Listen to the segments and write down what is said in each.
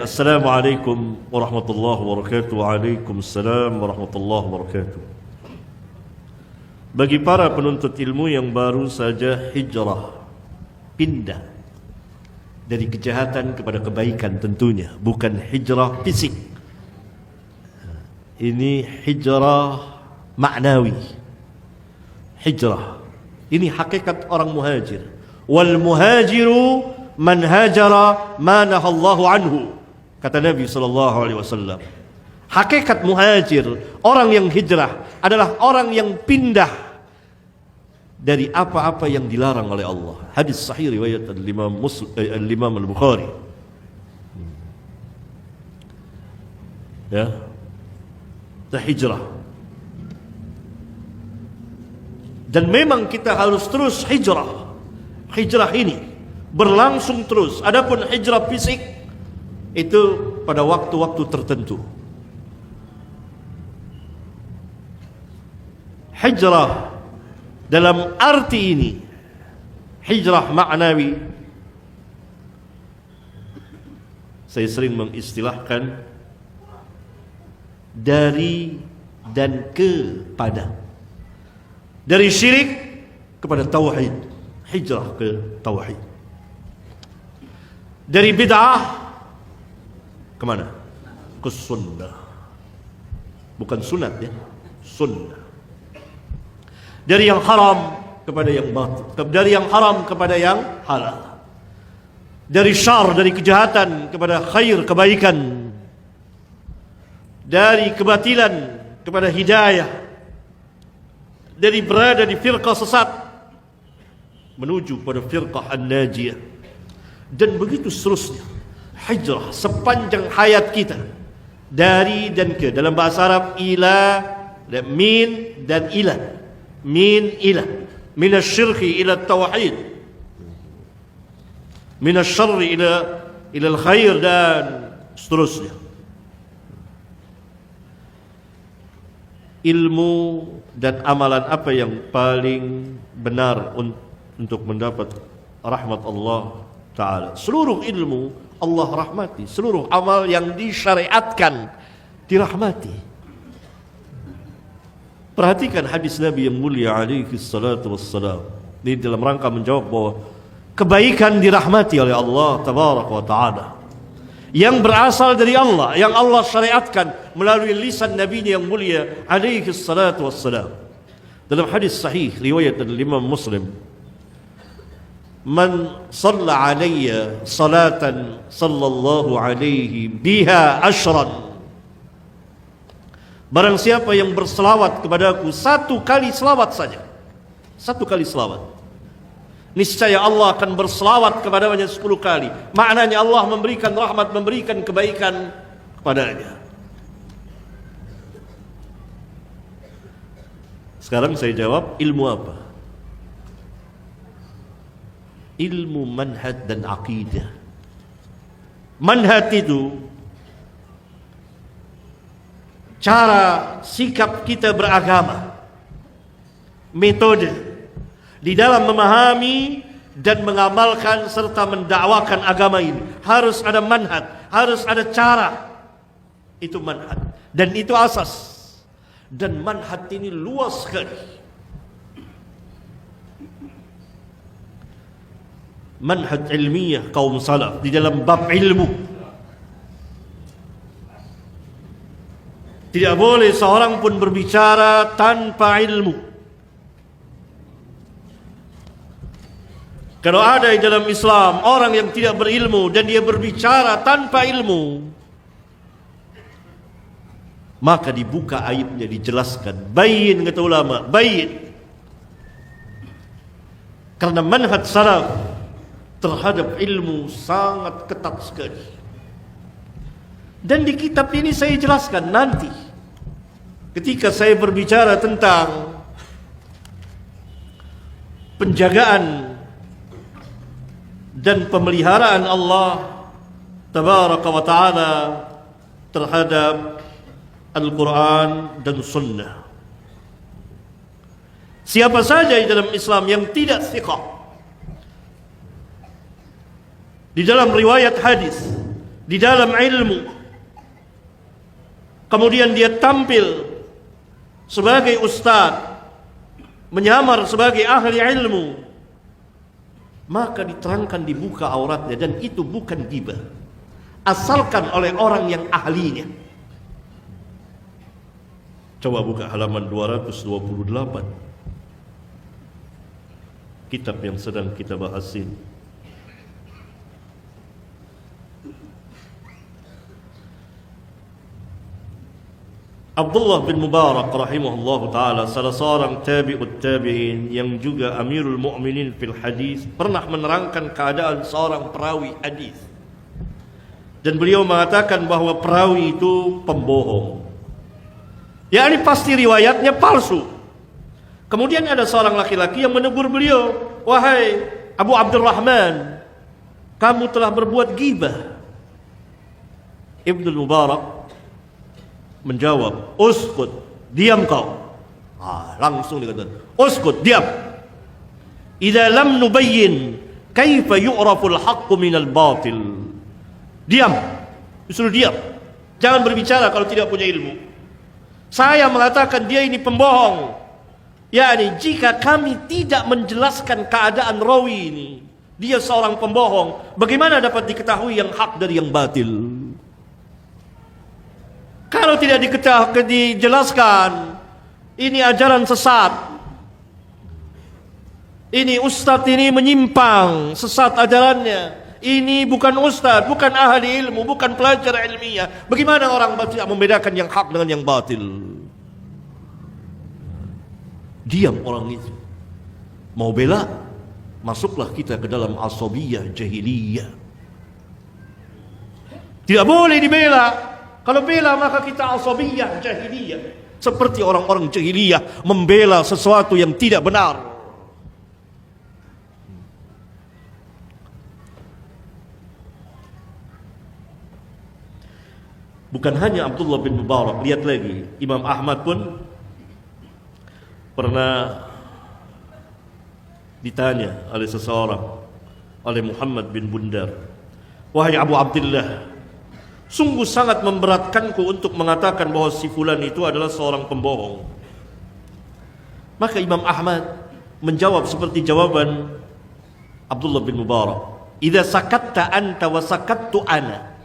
Assalamualaikum warahmatullahi wabarakatuh. Waalaikumsalam warahmatullahi wabarakatuh. Bagi para penuntut ilmu yang baru saja hijrah, pindah dari kejahatan kepada kebaikan tentunya, bukan hijrah fisik. Ini hijrah maknawi. Hijrah ini hakikat orang muhajir. Wal muhajiru man hajara ma nahallahu anhu, kata Nabi SAW. Hakikat muhajir, orang yang hijrah, adalah orang yang pindah dari apa-apa yang dilarang oleh Allah. Hadis sahih riwayat Imam Al-Bukhari. Ya, hijrah. Dan memang kita harus terus hijrah. Hijrah ini berlangsung terus. Adapun hijrah fisik itu pada waktu-waktu tertentu. Hijrah dalam arti ini, hijrah maknawi, saya sering mengistilahkan dari dan kepada. Dari syirik kepada tauhid, hijrah ke tauhid. Dari bid'ah kemana? Ke sunnah. Bukan sunat ya, sunnah. Dari yang haram kepada yang batil, dari yang haram kepada yang halal. Dari syar, dari kejahatan kepada khair, kebaikan. Dari kebatilan kepada hidayah. Dari berada di firqah sesat menuju pada firqah an-najiyah. Dan begitu seterusnya. Hijrah sepanjang hayat kita, dari dan ke. Dalam bahasa Arab, ila, min dan ila. Min ila, min asyirki ila tauhid, min asyarri ila al-khair, dan seterusnya. Ilmu dan amalan apa yang paling benar untuk mendapat rahmat Allah Ta'ala? Seluruh ilmu Allah rahmati, seluruh amal yang disyariatkan dirahmati. Perhatikan hadis Nabi yang mulia alaihi salatu wassalam. Ini dalam rangka menjawab bahwa kebaikan dirahmati oleh Allah tabaraka wa ta'ala, yang berasal dari Allah, yang Allah syariatkan melalui lisan Nabi yang mulia alaihi salatu wassalam. Dalam hadis sahih riwayat dari Imam Muslim, man shalla alayya salatan sallallahu alaihi biha ashran, barang siapa yang berselawat kepadaku satu kali selawat saja, satu kali selawat, niscaya Allah akan berselawat kepadanya 10 kali. Maknanya Allah memberikan rahmat, memberikan kebaikan kepadanya. Sekarang saya jawab, ilmu apa? Ilmu manhaj dan akidah. Manhaj itu cara sikap kita beragama, metode di dalam memahami dan mengamalkan serta mendakwakan agama ini. Harus ada manhaj, harus ada cara. Itu manhaj, dan itu asas. Dan manhaj ini luas sekali. Manhaj ilmiah kaum salaf di dalam bab ilmu. Tidak boleh seorang pun berbicara tanpa ilmu. Kalau ada di dalam Islam orang yang tidak berilmu dan dia berbicara tanpa ilmu, maka dibuka aibnya, dijelaskan. Bayin, kata ulama, bayin. Karena manhaj salaf terhadap ilmu sangat ketat sekali. Dan di kitab ini saya jelaskan nanti, ketika saya berbicara tentang penjagaan dan pemeliharaan Allah tabaraka wa ta'ala terhadap Al-Quran dan Sunnah. Siapa saja di dalam Islam yang tidak thiqah di dalam riwayat hadis, di dalam ilmu, kemudian dia tampil sebagai ustadz, menyamar sebagai ahli ilmu, maka diterangkan, dibuka auratnya, dan itu bukan ghibah, asalkan oleh orang yang ahlinya. Coba buka halaman 228, kitab yang sedang kita bahas ini. Abdullah bin Mubarak rahimahullah ta'ala, salah seorang tabi'ut tabi'in yang juga amirul mu'minin fil hadis, pernah menerangkan keadaan seorang perawi hadis. Dan beliau mengatakan bahwa perawi itu pembohong, yakni pasti riwayatnya palsu. Kemudian ada seorang laki-laki yang menegur beliau, "Wahai Abu Abdurrahman, kamu telah berbuat ghibah." Ibnu Mubarak menjawab, "Uskut, diam kau." Langsung dikatakan, "Uskut, diam. Idza lam nubayyin kaifa yu'raful haqqu minal batil." Diam. Disuruh diam. Jangan berbicara kalau tidak punya ilmu. Saya mengatakan dia ini pembohong. Yani jika kami tidak menjelaskan keadaan rawi ini, dia seorang pembohong, bagaimana dapat diketahui yang hak dari yang batil? Kalau tidak dijelaskan, ini ajaran sesat, ini ustadz ini menyimpang, sesat ajarannya, ini bukan ustadz, bukan ahli ilmu, bukan pelajar ilmiah. Bagaimana orang tidak membedakan yang hak dengan yang batil? Diam orang itu. Mau bela, masuklah kita ke dalam asabiyah jahiliyah. Tidak boleh dibela. Kalau bela maka kita asabiyah jahiliyah, seperti orang-orang jahiliyah membela sesuatu yang tidak benar. Bukan hanya Abdullah bin Mubarak, lihat lagi, Imam Ahmad pun pernah ditanya oleh seseorang, oleh Muhammad bin Bundar, "Wahai Abu Abdullah, sungguh sangat memberatkanku untuk mengatakan bahwa si fulan itu adalah seorang pembohong." Maka Imam Ahmad menjawab seperti jawaban Abdullah bin Mubarak, "Idza sakatta anta wa sakattu ana."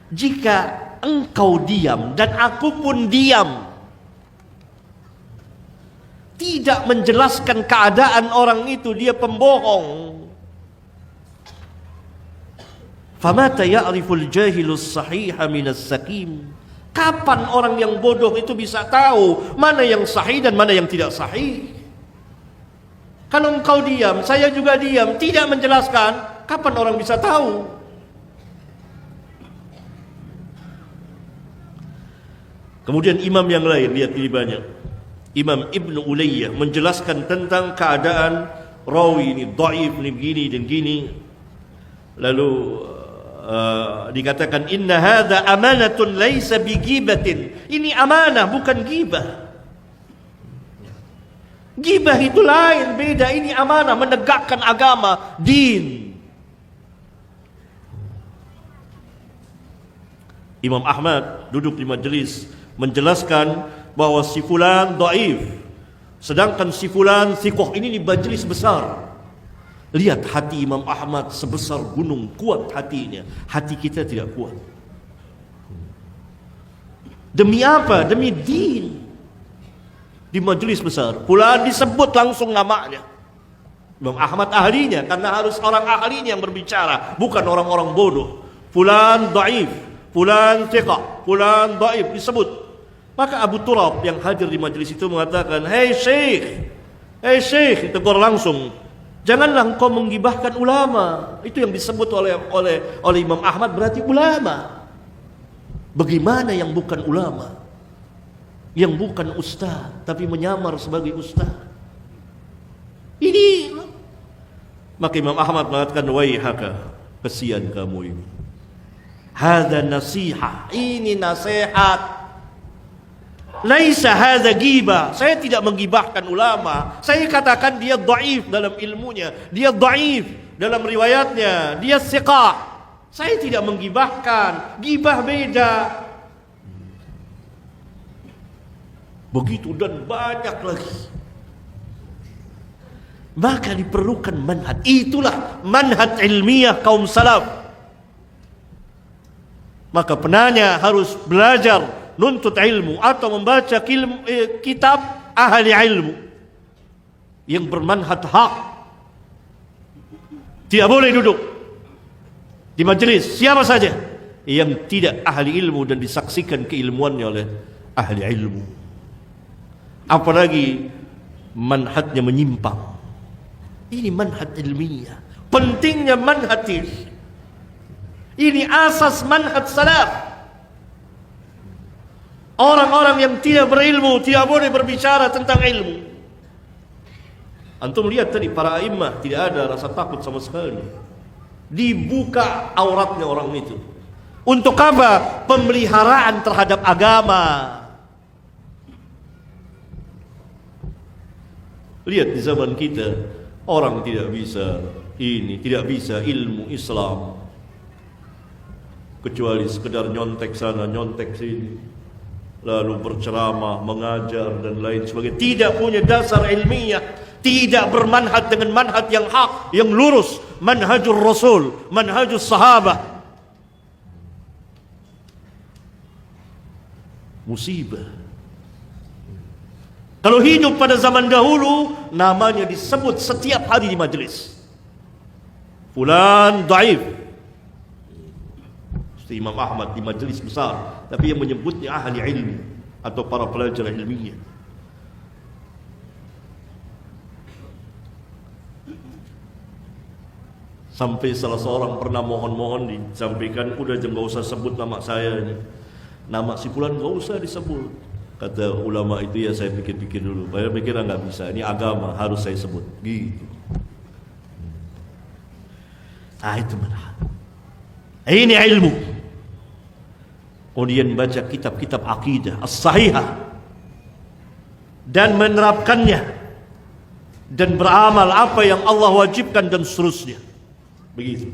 Jika engkau diam dan aku pun diam, tidak menjelaskan keadaan orang itu, dia pembohong, famata ya'riful jahilus sahiha minas sakim. Kapan orang yang bodoh itu bisa tahu mana yang sahih dan mana yang tidak sahih? Kalau engkau diam, saya juga diam, tidak menjelaskan, kapan orang bisa tahu? Kemudian imam yang lain, lihat ini banyak, Imam Ibnu Ulayyah menjelaskan tentang keadaan rawi ini, dhaif ini, begini dan gini. Lalu dikatakan, "Inna hadza amanatun laisa bighibatin." Ini amanah, bukan ghibah. Ghibah itu lain, beda. Ini amanah, menegakkan agama, din. Imam Ahmad duduk di majelis menjelaskan bahwa si fulan dhaif, sedangkan si fulan thiqah. Ini di majelis besar. Lihat hati Imam Ahmad sebesar gunung, kuat hatinya. Hati kita tidak kuat. Demi apa? Demi din. Di majelis besar, fulan disebut langsung namanya. Imam Ahmad ahlinya, karena harus orang ahlinya yang berbicara, bukan orang-orang bodoh. Fulan dhaif, fulan thiqah, fulan dhaif disebut. Maka Abu Turab yang hadir di majelis itu mengatakan, "Hei Syekh, ditegur langsung. Janganlah engkau menggibahkan ulama." Itu yang disebut oleh Imam Ahmad, berarti ulama. Bagaimana yang bukan ulama? Yang bukan ustaz tapi menyamar sebagai ustaz. Ini. Maka Imam Ahmad mengatakan, "Waihaka, kesian kamu ini. Hadza nasiha, ini nasihat. Laisa hadza ghibah." Saya tidak menggibahkan ulama. Saya katakan dia dhaif dalam ilmunya, dia dhaif dalam riwayatnya, dia thiqah. Saya tidak menggibahkan, gibah beda. Begitu dan banyak lagi. Maka diperlukan manhaj. Itulah manhaj ilmiah kaum salaf. Maka penanya harus belajar, nuntut ilmu atau membaca kitab ahli ilmu yang bermanhaj hak. Tidak boleh duduk di majelis siapa saja yang tidak ahli ilmu dan disaksikan keilmuannya oleh ahli ilmu. Apalagi manhajnya menyimpang. Ini manhaj ilmiah. Pentingnya manhaj ini. Ini asas manhaj salaf. Orang-orang yang tidak berilmu tidak boleh berbicara tentang ilmu. Antum lihat tadi para a'immah tidak ada rasa takut sama sekali. Dibuka auratnya orang itu. Untuk apa? Pemeliharaan terhadap agama. Lihat di zaman kita, orang tidak bisa tidak bisa ilmu Islam kecuali sekedar nyontek sana, nyontek sini, lalu berceramah, mengajar dan lain sebagainya. Tidak punya dasar ilmiah, tidak bermanhaj dengan manhaj yang hak, yang lurus, manhajul Rasul, manhajul sahabah. Musibah. Kalau hidup pada zaman dahulu, namanya disebut setiap hari di majelis. Fulan dhaif. Seperti Imam Ahmad di majelis besar, tapi yang menyebutnya ahli ilmu atau para pelajar ilmiah. Sampai salah seorang pernah mohon-mohon disampaikan, udah jangan usah sebut nama saya ini. Nama si fulan enggak usah disebut. Kata ulama itu, ya saya pikir-pikir dulu. Saya pikir enggak bisa, ini agama harus saya sebut. Gitu. Itu manhaj. Ini ilmu. Kemudian baca kitab-kitab akidah as-sahihah dan menerapkannya dan beramal apa yang Allah wajibkan dan seterusnya. Begitu.